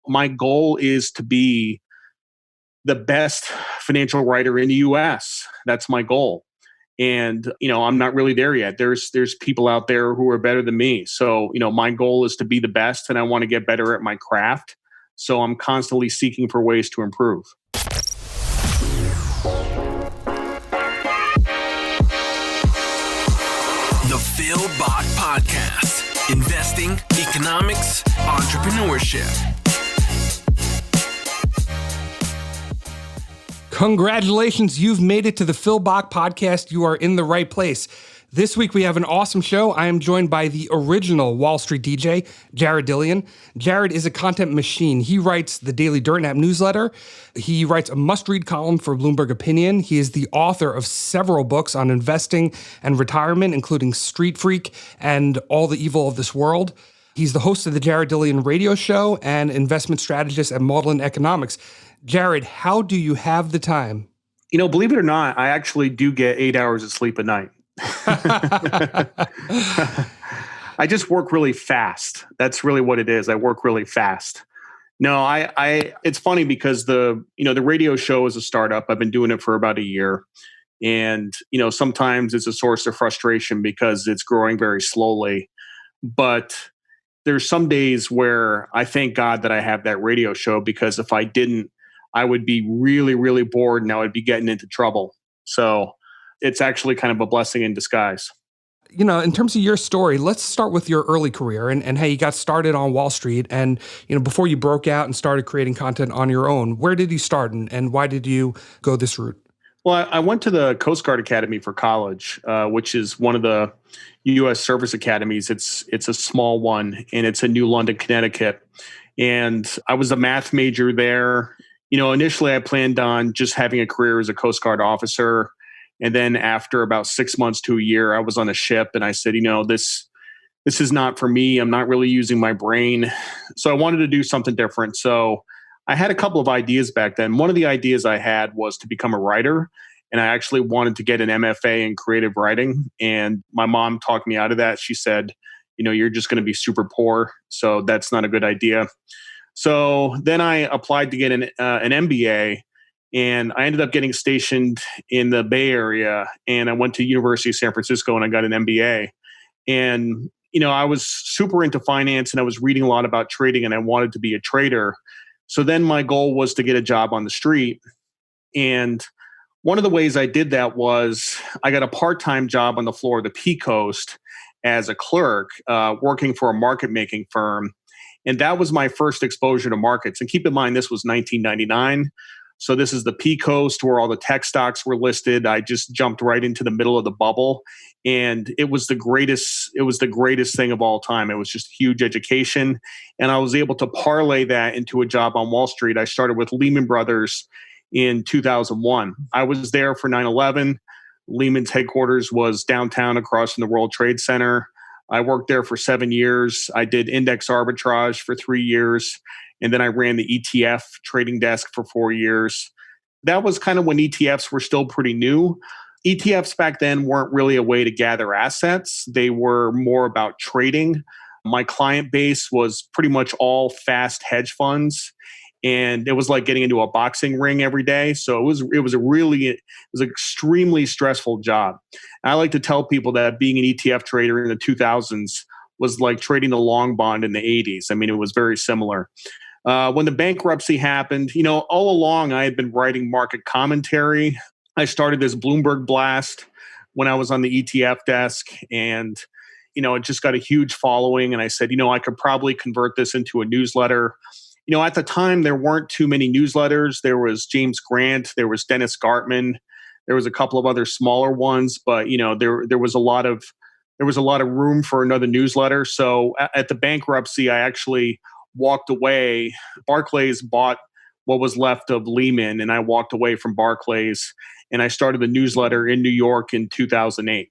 My goal is to be the best financial writer in the US. That's my goal. And, I'm not really there yet. There's people out there who are better than me. So, my goal is to be the best and I want to get better at my craft. So I'm constantly seeking for ways to improve. The Phil Bach Podcast. Investing, economics, entrepreneurship. Congratulations, you've made it to the Phil Bach Podcast. You are in the right place. This week we have an awesome show. I am joined by the original Wall Street DJ, Jared Dillian. Jared is a content machine. He writes the Daily Dirt Nap newsletter. He writes a must-read column for Bloomberg Opinion. He is the author of several books on investing and retirement, including Street Freak and All the Evil of This World. He's the host of the Jared Dillian radio show and investment strategist at Maudlin Economics. Jared, how do you have the time? Believe it or not, I actually do get 8 hours of sleep a night. I just work really fast. That's really what it is. I work really fast. No, I it's funny because the radio show is a startup. I've been doing it for about a year. And, sometimes it's a source of frustration because it's growing very slowly. But there's some days where I thank God that I have that radio show, because if I didn't, I would be really, really bored and I would be getting into trouble. So it's actually kind of a blessing in disguise. In terms of your story, let's start with your early career and how you got started on Wall Street. And, before you broke out and started creating content on your own, where did you start and why did you go this route? Well, I went to the Coast Guard Academy for college, which is one of the U.S. service academies. It's a small one, and it's in New London, Connecticut. And I was a math major there. Initially I planned on just having a career as a Coast Guard officer. And then after about 6 months to a year, I was on a ship and I said, this is not for me. I'm not really using my brain. So I wanted to do something different. So I had a couple of ideas back then. One of the ideas I had was to become a writer. And I actually wanted to get an MFA in creative writing. And my mom talked me out of that. She said, you're just going to be super poor. So that's not a good idea. So then I applied to get an MBA, and I ended up getting stationed in the Bay Area, and I went to University of San Francisco and I got an MBA. And, I was super into finance and I was reading a lot about trading and I wanted to be a trader. So then my goal was to get a job on the street. And one of the ways I did that was I got a part-time job on the floor of the P Coast as a clerk, working for a market-making firm. And that was my first exposure to markets. And keep in mind, this was 1999. So this is the P Coast where all the tech stocks were listed. I just jumped right into the middle of the bubble. And it was the greatest thing of all time. It was just huge education. And I was able to parlay that into a job on Wall Street. I started with Lehman Brothers in 2001. I was there for 9/11. Lehman's headquarters was downtown across from the World Trade Center. I worked there for 7 years. I did index arbitrage for 3 years. And then I ran the ETF trading desk for 4 years. That was kind of when ETFs were still pretty new. ETFs back then weren't really a way to gather assets. They were more about trading. My client base was pretty much all fast hedge funds. And it was like getting into a boxing ring every day. So it was an extremely stressful job. I like to tell people that being an ETF trader in the 2000s was like trading the long bond in the 80s. I mean, it was very similar. When the bankruptcy happened, all along I had been writing market commentary. I started this Bloomberg blast when I was on the ETF desk, and it just got a huge following. And I said, I could probably convert this into a newsletter. At the time, there weren't too many newsletters. There was James Grant, there was Dennis Gartman, there was a couple of other smaller ones, but there was a lot of room for another newsletter. So at the bankruptcy, I actually walked away. Barclays bought what was left of Lehman, and I walked away from Barclays, and I started the newsletter in New York in 2008.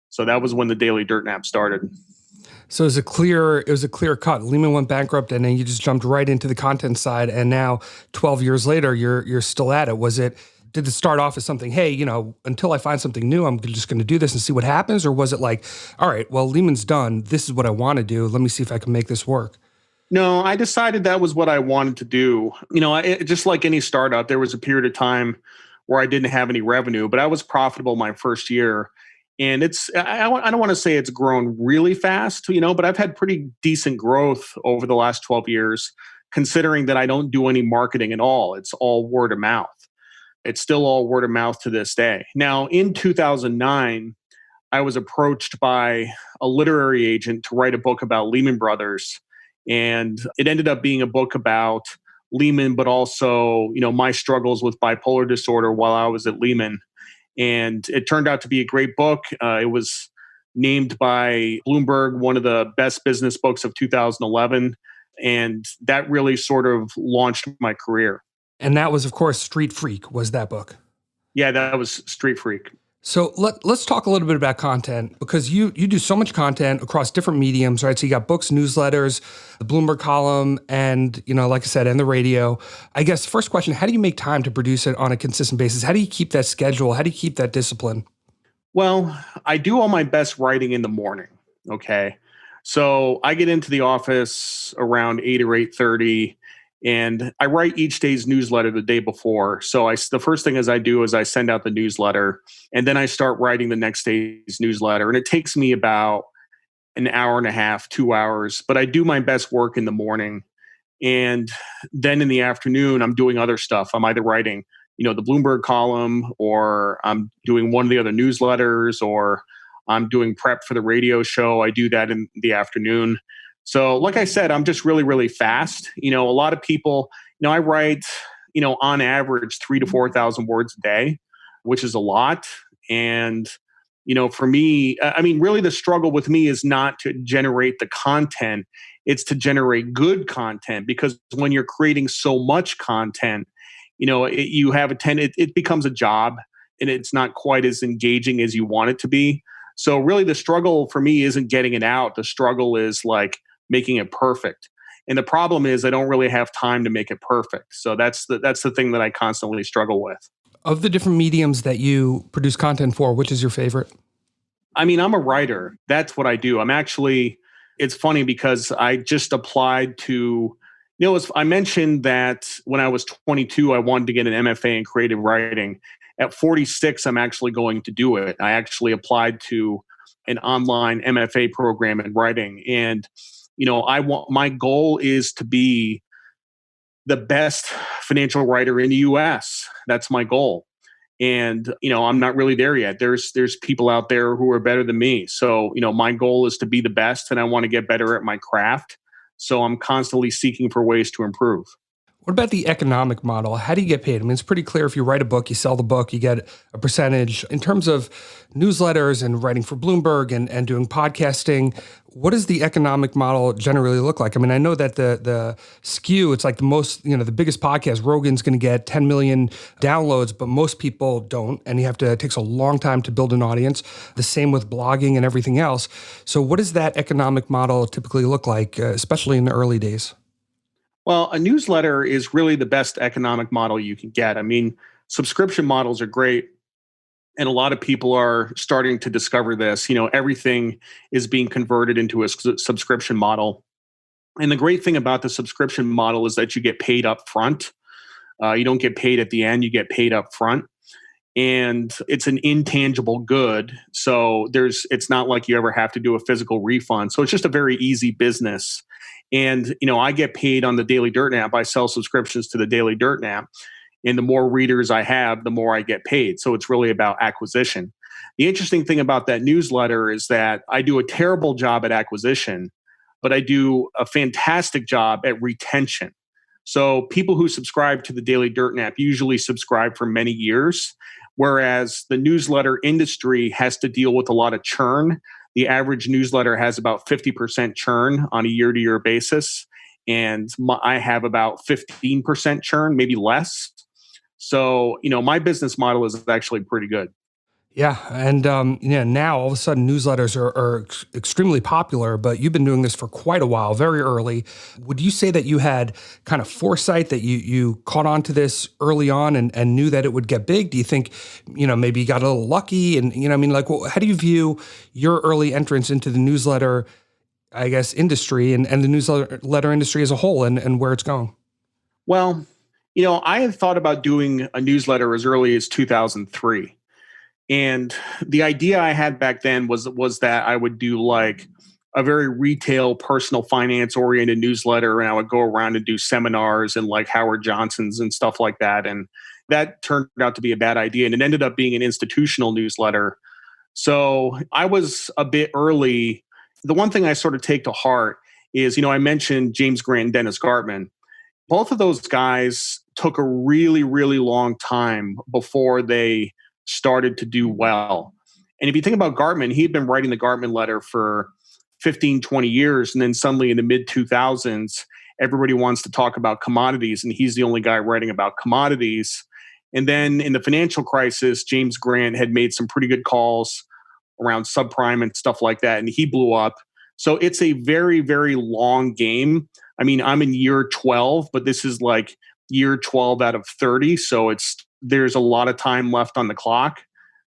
So that was when the Daily Dirt Nap started. So it was a clear cut. Lehman went bankrupt, and then you just jumped right into the content side. And now, 12 years later, you're still at it. Did it start off as something, hey, until I find something new, I'm just going to do this and see what happens? Or was it like, all right, well, Lehman's done. This is what I want to do. Let me see if I can make this work. No, I decided that was what I wanted to do. Just like any startup, there was a period of time where I didn't have any revenue, but I was profitable my first year. And I don't want to say it's grown really fast, but I've had pretty decent growth over the last 12 years, considering that I don't do any marketing at all. It's all word of mouth. It's still all word of mouth to this day. Now, in 2009, I was approached by a literary agent to write a book about Lehman Brothers. And it ended up being a book about Lehman, but also, my struggles with bipolar disorder while I was at Lehman. And it turned out to be a great book. It was named by Bloomberg one of the best business books of 2011. And that really sort of launched my career. And that was, of course, Street Freak was that book. Yeah, that was Street Freak. So let's talk a little bit about content, because you do so much content across different mediums, right? So you got books, newsletters, the Bloomberg column, and, like I said, and the radio. I guess the first question, how do you make time to produce it on a consistent basis? How do you keep that schedule? How do you keep that discipline? Well, I do all my best writing in the morning, okay? So I get into the office around 8 or 8:30, and I write each day's newsletter the day before. So the first thing I do is I send out the newsletter, and then I start writing the next day's newsletter. And it takes me about an hour and a half, 2 hours, but I do my best work in the morning. And then in the afternoon, I'm doing other stuff. I'm either writing, the Bloomberg column, or I'm doing one of the other newsletters, or I'm doing prep for the radio show. I do that in the afternoon. So like I said, I'm just really, really fast. A lot of people, I write, on average 3,000 to 4,000 words a day, which is a lot. And, for me, really the struggle with me is not to generate the content. It's to generate good content, because when you're creating so much content, it becomes a job, and it's not quite as engaging as you want it to be. So really the struggle for me isn't getting it out. The struggle is like making it perfect. And the problem is I don't really have time to make it perfect. So that's the thing that I constantly struggle with. Of the different mediums that you produce content for, which is your favorite? I'm a writer. That's what I do. It's funny because I just applied to, I mentioned that when I was 22, I wanted to get an MFA in creative writing. At 46, I'm actually going to do it. I actually applied to an online MFA program in writing. And my goal is to be the best financial writer in the US. That's my goal. And, I'm not really there yet. There's people out there who are better than me. So, my goal is to be the best, and I want to get better at my craft. So I'm constantly seeking for ways to improve. What about the economic model? How do you get paid? It's pretty clear if you write a book, you sell the book, you get a percentage. In terms of newsletters and writing for Bloomberg and doing podcasting, what does the economic model generally look like? I know that the skew, it's like the most, the biggest podcast, Rogan's going to get 10 million downloads, but most people don't. And it takes a long time to build an audience. The same with blogging and everything else. So what does that economic model typically look like, especially in the early days? Well, a newsletter is really the best economic model you can get. Subscription models are great, and a lot of people are starting to discover this. Everything is being converted into a subscription model. And the great thing about the subscription model is that you get paid up front. You don't get paid at the end, you get paid up front. And it's an intangible good. So it's not like you ever have to do a physical refund. So it's just a very easy business. And, I get paid on the Daily Dirt app. I sell subscriptions to the Daily Dirt app. And the more readers I have, the more I get paid. So it's really about acquisition. The interesting thing about that newsletter is that I do a terrible job at acquisition, but I do a fantastic job at retention. So people who subscribe to the Daily Dirt app usually subscribe for many years, whereas the newsletter industry has to deal with a lot of churn. The average newsletter has about 50% churn on a year-to-year basis, and I have about 15% churn, maybe less. So, my business model is actually pretty good. Yeah. And, now all of a sudden newsletters are extremely popular, but you've been doing this for quite a while, very early. Would you say that you had kind of foresight that you caught on to this early on and knew that it would get big? Do you think, maybe you got a little lucky and, how do you view your early entrance into the newsletter I guess, industry and the newsletter industry as a whole and where it's going? Well, I had thought about doing a newsletter as early as 2003. And the idea I had back then was that I would do like a very retail, personal finance oriented newsletter, and I would go around and do seminars and like Howard Johnson's and stuff like that. And that turned out to be a bad idea, and it ended up being an institutional newsletter. So I was a bit early. The one thing I sort of take to heart is, I mentioned James Grant and Dennis Gartman. Both of those guys took a really, really long time before they started to do well. And if you think about Gartman, he'd been writing the Gartman letter for 15, 20 years. And then suddenly in the mid 2000s, everybody wants to talk about commodities. And he's the only guy writing about commodities. And then in the financial crisis, James Grant had made some pretty good calls around subprime and stuff like that. And he blew up. So it's a very, very long game. I mean, I'm in year 12, but this is like year 12 out of 30. So there's a lot of time left on the clock.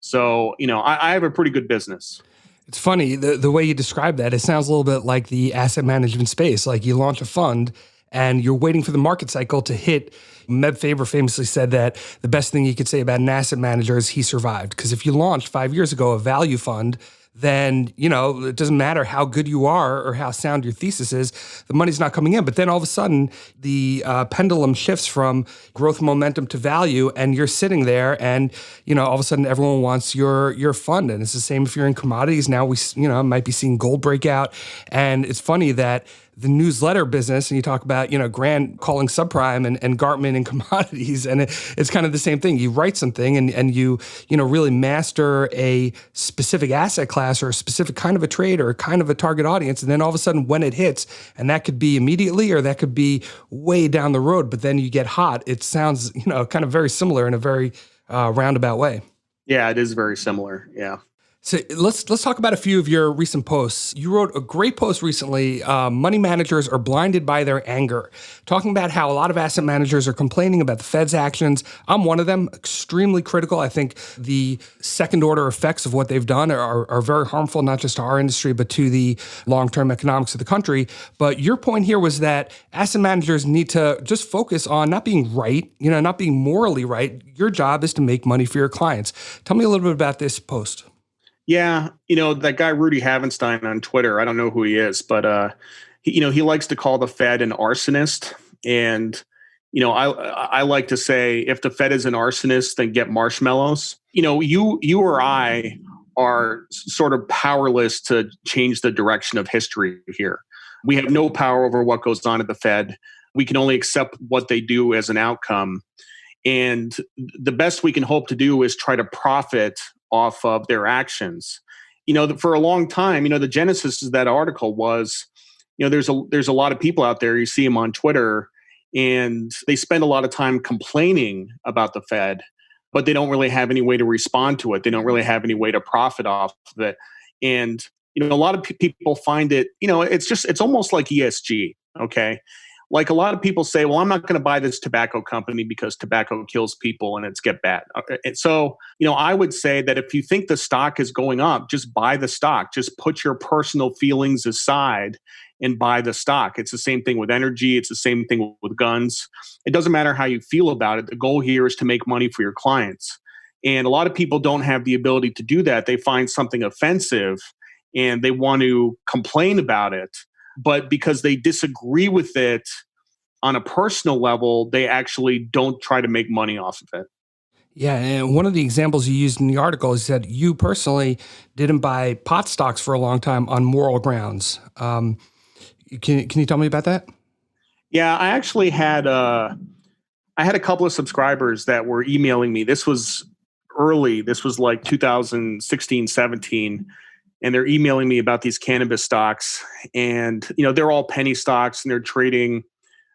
So, I have a pretty good business. It's funny, the way you describe that, it sounds a little bit like the asset management space. Like you launch a fund and you're waiting for the market cycle to hit. Meb Faber famously said that the best thing you could say about an asset manager is he survived. Because if you launched 5 years ago a value fund, then, it doesn't matter how good you are or how sound your thesis is, the money's not coming in. But then all of a sudden, the pendulum shifts from growth momentum to value, and you're sitting there and, all of a sudden everyone wants your fund. And it's the same if you're in commodities. Now we, might be seeing gold breakout. And it's funny that the newsletter business, and you talk about, Grant calling subprime and Gartman and commodities, and it's kind of the same thing. You write something and you really master a specific asset class or a specific kind of a trade or a kind of a target audience, and then all of a sudden when it hits, and that could be immediately or that could be way down the road, but then you get hot, it sounds, kind of very similar in a very roundabout way. Yeah, it is very similar. Yeah. So let's talk about a few of your recent posts. You wrote a great post recently, money managers are blinded by their anger, talking about how a lot of asset managers are complaining about the Fed's actions. I'm one of them, extremely critical. I think the second order effects of what they've done are very harmful, not just to our industry, but to the long-term economics of the country. But your point here was that asset managers need to just focus on not being right, not being morally right. Your job is to make money for your clients. Tell me a little bit about this post. Yeah, that guy Rudy Havenstein on Twitter, I don't know who he is, but he likes to call the Fed an arsonist. And I like to say, if the Fed is an arsonist, then get marshmallows. You or I are sort of powerless to change the direction of history here. We have no power over what goes on at the Fed. We can only accept what they do as an outcome. And the best we can hope to do is try to profit off of their actions. For a long time, the genesis of that article was, there's a lot of people out there, you see them on Twitter, and they spend a lot of time complaining about the Fed, but they don't really have any way to respond to it. They don't really have any way to profit off of it. And, a lot of people find it, it's almost like ESG. Okay. Like a lot of people say, well, I'm not going to buy this tobacco company because tobacco kills people and it's get bad. And so, I would say that if you think the stock is going up, just buy the stock. Just put your personal feelings aside and buy the stock. It's the same thing with energy. It's the same thing with guns. It doesn't matter how you feel about it. The goal here is to make money for your clients. And a lot of people don't have the ability to do that. They find something offensive and they want to complain about it. But because they disagree with it on a personal level, they actually don't try to make money off of it. Yeah, and one of the examples you used in the article is that you personally didn't buy pot stocks for a long time on moral grounds. Can you tell me about that? Yeah, I actually had a couple of subscribers that were emailing me. This was early. This was like 2016, 17. And they're emailing me about these cannabis stocks. And, they're all penny stocks and they're trading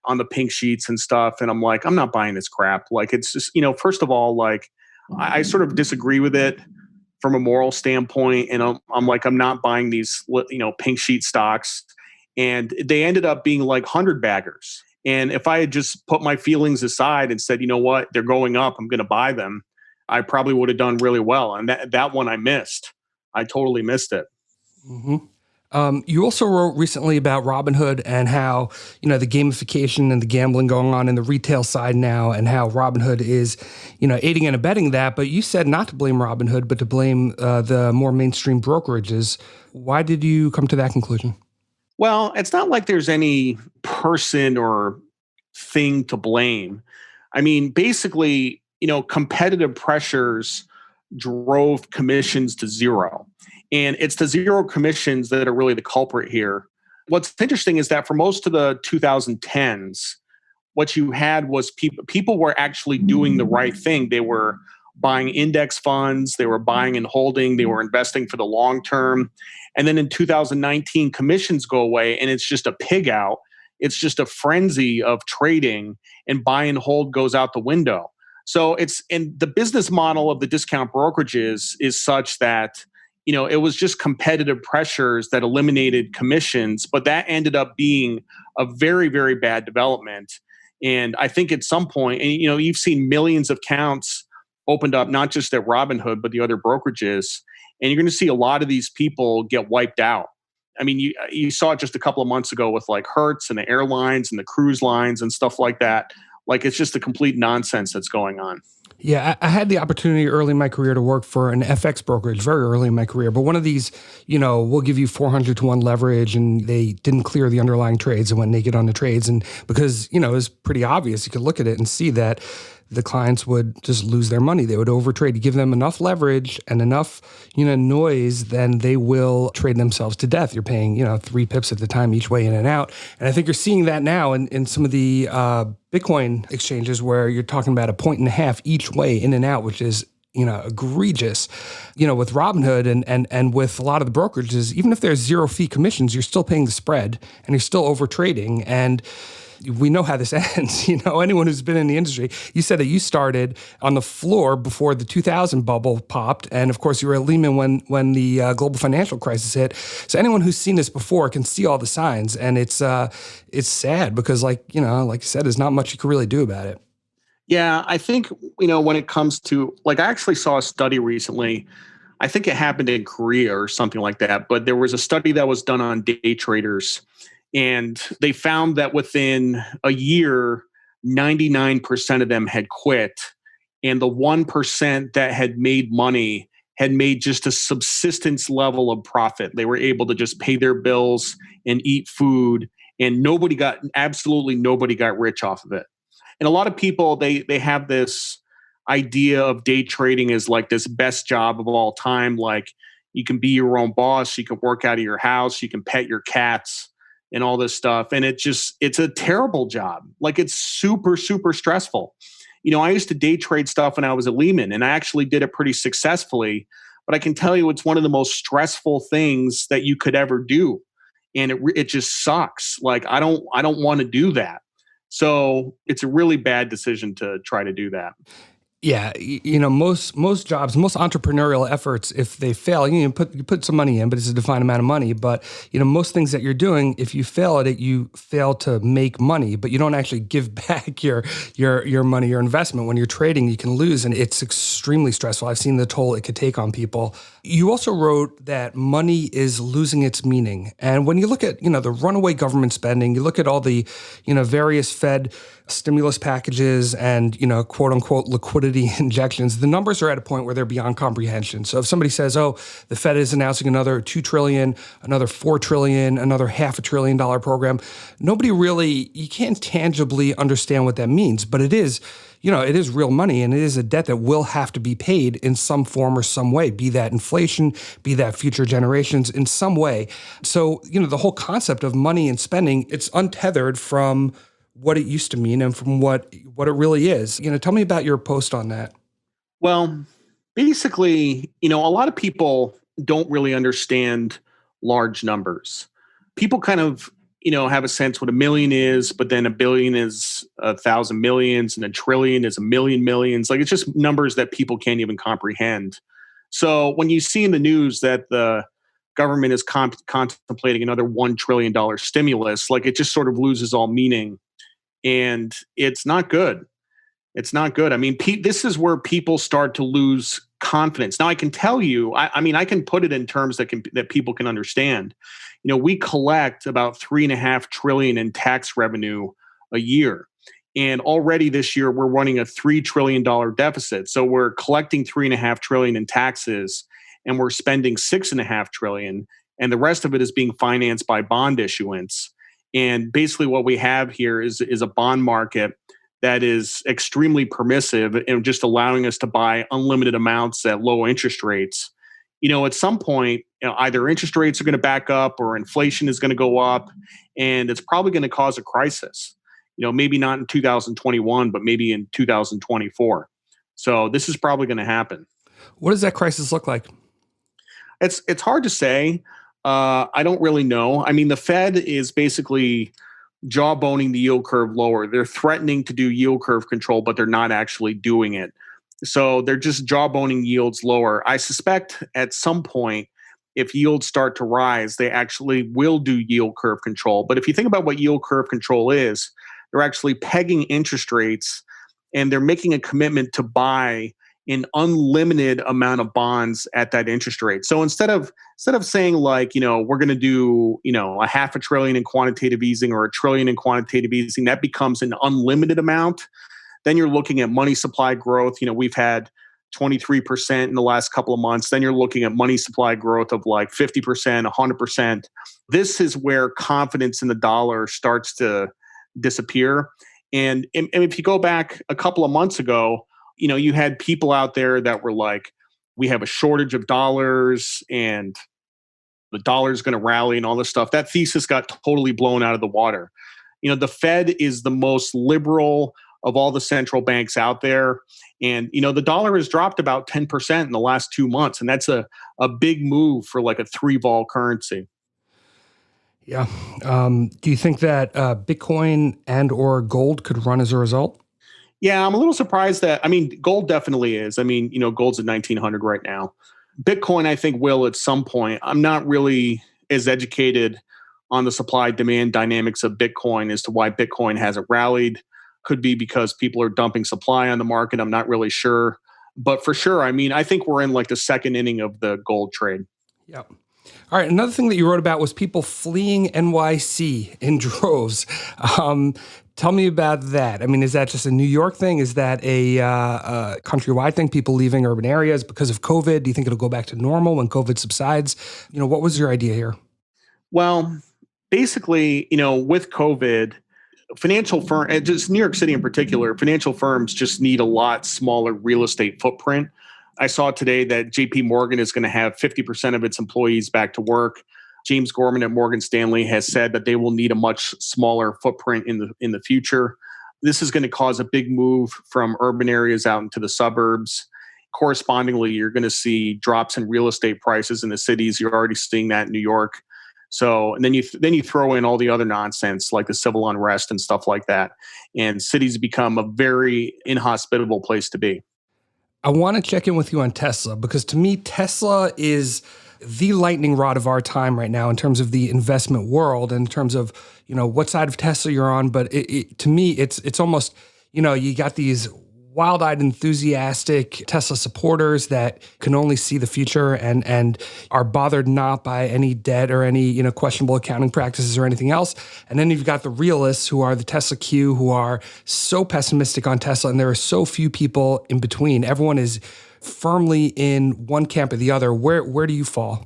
on the pink sheets and stuff. And I'm like, I'm not buying this crap. Like, it's just, first of all, like, I sort of disagree with it from a moral standpoint. And I'm like, I'm not buying these, pink sheet stocks. And they ended up being like 100 baggers. And if I had just put my feelings aside and said, you know what, they're going up, I'm going to buy them, I probably would have done really well. And that one I missed. I totally missed it. Mm-hmm. You also wrote recently about Robinhood and how, the gamification and the gambling going on in the retail side now, and how Robinhood is, aiding and abetting that. But you said not to blame Robinhood, but to blame the more mainstream brokerages. Why did you come to that conclusion? Well, it's not like there's any person or thing to blame. I mean, basically, competitive pressures drove commissions to zero. And it's the zero commissions that are really the culprit here. What's interesting is that for most of the 2010s, what you had was people were actually doing the right thing. They were buying index funds, they were buying and holding, they were investing for the long term. And then in 2019, commissions go away and it's just a pig out. It's just a frenzy of trading, and buy and hold goes out the window. So and the business model of the discount brokerages is such that, it was just competitive pressures that eliminated commissions, but that ended up being a very, very bad development. And I think at some point, and you've seen millions of accounts opened up, not just at Robinhood, but the other brokerages. And you're going to see a lot of these people get wiped out. I mean, you saw it just a couple of months ago with like Hertz and the airlines and the cruise lines and stuff like that. Like, it's just a complete nonsense that's going on. Yeah, I had the opportunity early in my career to work for an FX brokerage, very early in my career. But one of these, we'll give you 400 to 1 leverage, and they didn't clear the underlying trades and went naked on the trades. And because, it was pretty obvious, you could look at it and see that the clients would just lose their money. They would overtrade. You give them enough leverage and enough, noise, then they will trade themselves to death. You're paying, 3 pips at the time each way in and out. And I think you're seeing that now in some of the Bitcoin exchanges where you're talking about 1.5 each way in and out, which is, egregious. With Robinhood and with a lot of the brokerages, even if there's 0 fee commissions, you're still paying the spread and you're still overtrading. And we know how this ends. Anyone who's been in the industry, you said that you started on the floor before the 2000 bubble popped. And of course, you were at Lehman when the global financial crisis hit. So anyone who's seen this before can see all the signs. And it's sad because like you said, there's not much you can really do about it. Yeah, I think, when it comes to, like, I actually saw a study recently. I think it happened in Korea or something like that. But there was a study that was done on day traders. And they found that within a year, 99% of them had quit. And the 1% that had made money had made just a subsistence level of profit. They were able to just pay their bills and eat food. And absolutely nobody got rich off of it. And a lot of people, they have this idea of day trading as like this best job of all time. Like, you can be your own boss, you can work out of your house, you can pet your cats and all this stuff. And it's a terrible job. Like, it's super, super stressful. I used to day trade stuff when I was at Lehman, and I actually did it pretty successfully. But I can tell you, it's one of the most stressful things that you could ever do. And it just sucks. Like, I don't want to do that. So it's a really bad decision to try to do that. Yeah, most jobs, most entrepreneurial efforts, if they fail, you put some money in, but it's a defined amount of money. But most things that you're doing, if you fail at it, you fail to make money, but you don't actually give back your money, your investment. When you're trading, you can lose, and it's extremely stressful. I've seen the toll it could take on people. You also wrote that money is losing its meaning, and when you look at the runaway government spending, you look at all the various Fed stimulus packages and quote unquote liquidity injections, the numbers are at a point where they're beyond comprehension. So if somebody says, oh, the Fed is announcing another $2 trillion, another $4 trillion, another $500 billion program, you can't tangibly understand what that means, but it is real money, and it is a debt that will have to be paid in some form or some way, be that inflation, be that future generations in some way. So, the whole concept of money and spending, it's untethered from what it used to mean and from what it really is. Tell me about your post on that. Well, basically, a lot of people don't really understand large numbers. People kind of, have a sense what a million is, but then a billion is 1,000 millions and a trillion is a million millions. Like, it's just numbers that people can't even comprehend. So when you see in the news that the government is contemplating another $1 trillion stimulus, like, it just sort of loses all meaning. And it's not good. It's not good. I mean, this is where people start to lose confidence. Now, I can tell you, I mean, I can put it in terms that people can understand. We collect about 3.5 trillion in tax revenue a year. And already this year, we're running a $3 trillion deficit. So we're collecting 3.5 trillion in taxes and we're spending 6.5 trillion. And the rest of it is being financed by bond issuance. And basically what we have here is a bond market that is extremely permissive and just allowing us to buy unlimited amounts at low interest rates. At some point, either interest rates are going to back up or inflation is going to go up, and it's probably going to cause a crisis. Maybe not in 2021, but maybe in 2024. So this is probably going to happen. What does that crisis look like? It's hard to say. I don't really know. I mean, the Fed is basically jawboning the yield curve lower. They're threatening to do yield curve control, but they're not actually doing it. So they're just jawboning yields lower. I suspect at some point, if yields start to rise, they actually will do yield curve control. But if you think about what yield curve control is, they're actually pegging interest rates and they're making a commitment to buy an unlimited amount of bonds at that interest rate. So instead of saying like, we're going to do, a $500 billion in quantitative easing or $1 trillion in quantitative easing, that becomes an unlimited amount. Then you're looking at money supply growth. We've had 23% in the last couple of months. Then you're looking at money supply growth of like 50%, 100%. This is where confidence in the dollar starts to disappear. And if you go back a couple of months ago, you had people out there that were like, we have a shortage of dollars and the dollar is going to rally and all this stuff. That thesis got totally blown out of the water. The Fed is the most liberal of all the central banks out there. And, the dollar has dropped about 10% in the last 2 months. And that's a big move for like a 3-vol currency. Yeah. Do you think that Bitcoin and or gold could run as a result? Yeah, I'm a little surprised that, gold definitely is. Gold's at 1900 right now. Bitcoin, I think, will at some point. I'm not really as educated on the supply demand dynamics of Bitcoin as to why Bitcoin hasn't rallied. Could be because people are dumping supply on the market. I'm not really sure. But for sure, I think we're in like the second inning of the gold trade. Yeah. All right. Another thing that you wrote about was people fleeing NYC in droves. Tell me about that. Is that just a New York thing? Is that a countrywide thing, people leaving urban areas because of COVID? Do you think it'll go back to normal when COVID subsides? What was your idea here? Well, basically, with COVID, financial firm, just New York City in particular, financial firms just need a lot smaller real estate footprint. I saw today that JP Morgan is going to have 50% of its employees back to work. James Gorman at Morgan Stanley has said that they will need a much smaller footprint in the future. This is going to cause a big move from urban areas out into the suburbs. Correspondingly, you're going to see drops in real estate prices in the cities. You're already seeing that in New York. So, and then you throw in all the other nonsense like the civil unrest and stuff like that, and cities become a very inhospitable place to be. I want to check in with you on Tesla because to me, Tesla is the lightning rod of our time right now in terms of the investment world, in terms of, what side of Tesla you're on. But to me, it's almost, you got these wild-eyed, enthusiastic Tesla supporters that can only see the future and are bothered not by any debt or any, questionable accounting practices or anything else. And then you've got the realists who are the Tesla Q, who are so pessimistic on Tesla, and there are so few people in between. Everyone is firmly in one camp or the other. Where do you fall?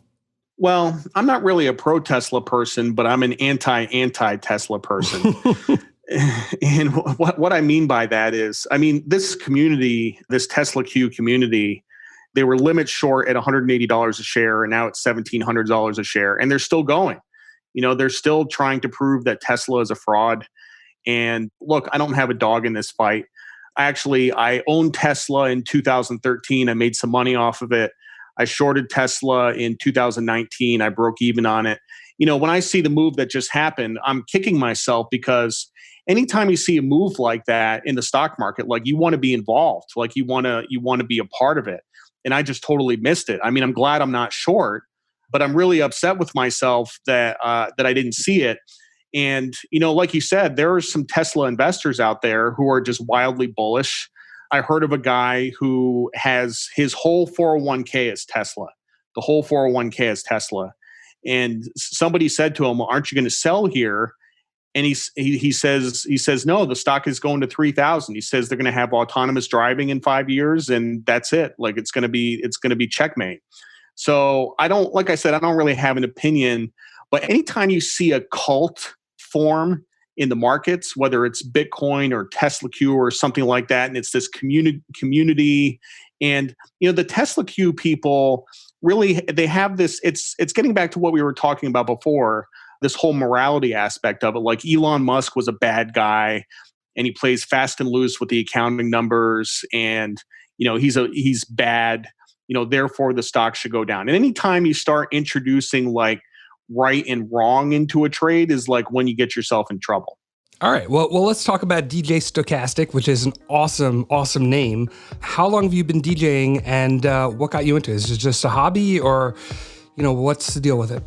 Well, I'm not really a pro-Tesla person, but I'm an anti-Tesla person. And what I mean by that is, this community, this Tesla Q community, they were limit short at $180 a share, and now it's $1,700 a share, and they're still going. They're still trying to prove that Tesla is a fraud. And look, I don't have a dog in this fight. I owned Tesla in 2013. I made some money off of it. I shorted Tesla in 2019. I broke even on it. When I see the move that just happened, I'm kicking myself because anytime you see a move like that in the stock market, like you want to be involved, like you want to be a part of it. And I just totally missed it. I'm glad I'm not short, but I'm really upset with myself that I didn't see it. And, like you said, there are some Tesla investors out there who are just wildly bullish. I heard of a guy who has his whole 401k is Tesla. The whole 401k is Tesla. And somebody said to him, aren't you going to sell here? And he says, no, the stock is going to 3,000. He says they're going to have autonomous driving in 5 years, and that's it. Like it's going to be checkmate. So like I said, I don't really have an opinion, but anytime you see a cult form in the markets, whether it's Bitcoin or Tesla Q or something like that, and it's this community, and the Tesla Q people really, they have this. It's getting back to what we were talking about before. This whole morality aspect of it, like Elon Musk was a bad guy, and he plays fast and loose with the accounting numbers, and he's bad. Therefore the stock should go down. And anytime you start introducing like right and wrong into a trade is like when you get yourself in trouble. All right. Well, let's talk about DJ Stochastic, which is an awesome name. How long have you been DJing, and what got you into it? Is it just a hobby, or what's the deal with it?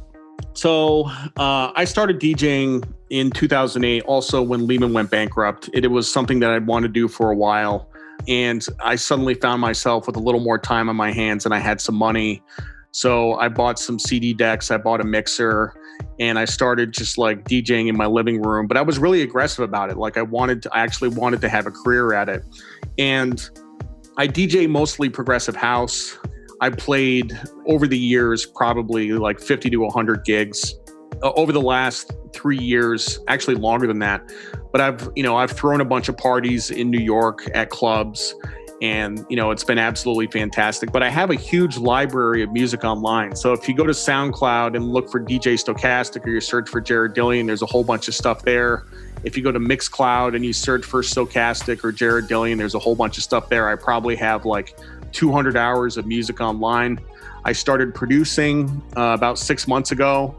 So I started DJing in 2008, also when Lehman went bankrupt. It was something that I'd wanted to do for a while. And I suddenly found myself with a little more time on my hands, and I had some money. So I bought some CD decks, I bought a mixer, and I started just like DJing in my living room. But I was really aggressive about it. Like I actually wanted to have a career at it. And I DJ mostly progressive house. I played over the years, probably like 50 to 100 gigs over the last 3 years, actually longer than that. But I've thrown a bunch of parties in New York at clubs, and it's been absolutely fantastic. But I have a huge library of music online. So if you go to SoundCloud and look for DJ Stochastic, or you search for Jared Dillian, there's a whole bunch of stuff there. If you go to Mixcloud and you search for Stochastic or Jared Dillian, there's a whole bunch of stuff there. I probably have like 200 hours of music online. I started producing about 6 months ago.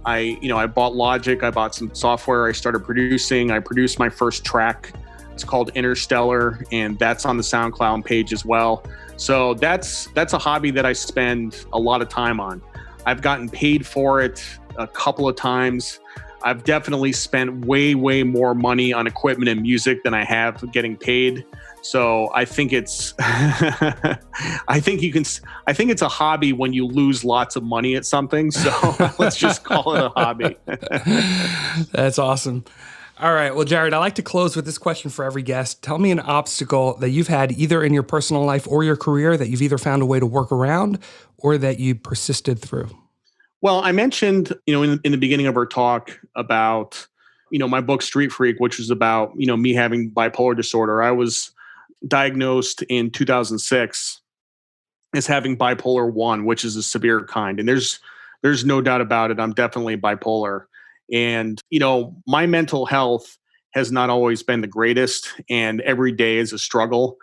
I bought Logic. I bought some software. I started producing. I produced my first track. It's called Interstellar, and that's on the SoundCloud page as well. So that's a hobby that I spend a lot of time on. I've gotten paid for it a couple of times. I've definitely spent way more money on equipment and music than I have getting paid. So I think it's I think it's a hobby when you lose lots of money at something. So let's just call it a hobby. That's awesome. All right. Well, Jared, I like to close with this question for every guest. Tell me an obstacle that you've had either in your personal life or your career that you've either found a way to work around or that you persisted through. Well, I mentioned, in the beginning of our talk about, my book Street Freak, which was about, me having bipolar disorder. I was diagnosed in 2006 as having bipolar 1, which is a severe kind. And there's no doubt about it. I'm definitely bipolar. And, my mental health has not always been the greatest, and every day is a struggle.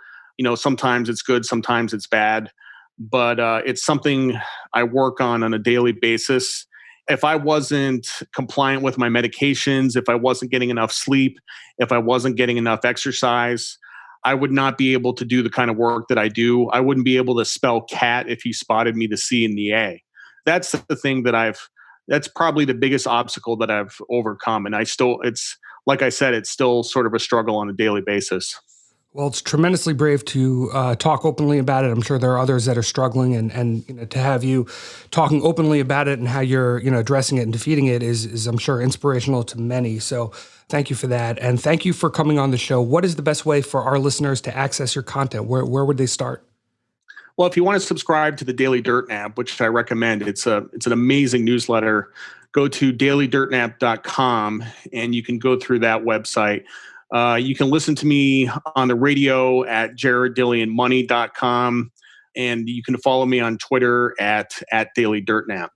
Sometimes it's good, sometimes it's bad, but it's something I work on a daily basis. If I wasn't compliant with my medications, if I wasn't getting enough sleep, if I wasn't getting enough exercise, I would not be able to do the kind of work that I do. I wouldn't be able to spell cat if you spotted me the C and the A. That's the thing that's probably the biggest obstacle that I've overcome. And it's like I said, it's still sort of a struggle on a daily basis. Well, it's tremendously brave to talk openly about it. I'm sure there are others that are struggling, and to have you talking openly about it and how you're addressing it and defeating it is I'm sure inspirational to many. So thank you for that, and thank you for coming on the show. What is the best way for our listeners to access your content? Where would they start? Well, if you want to subscribe to the Daily Dirt Nap, which I recommend, it's an amazing newsletter. Go to dailydirtnap.com and you can go through that website. You can listen to me on the radio at jareddillianmoney.com, and you can follow me on Twitter at dailydirtnap.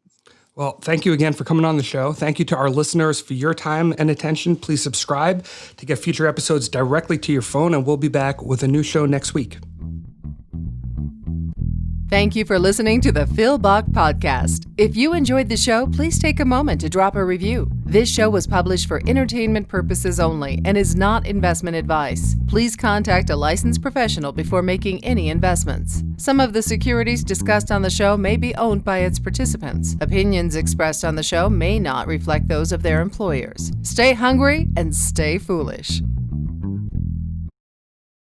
Well, thank you again for coming on the show. Thank you to our listeners for your time and attention. Please subscribe to get future episodes directly to your phone, and we'll be back with a new show next week. Thank you for listening to the Phil Bach Podcast. If you enjoyed the show, please take a moment to drop a review. This show was published for entertainment purposes only and is not investment advice. Please contact a licensed professional before making any investments. Some of the securities discussed on the show may be owned by its participants. Opinions expressed on the show may not reflect those of their employers. Stay hungry and stay foolish.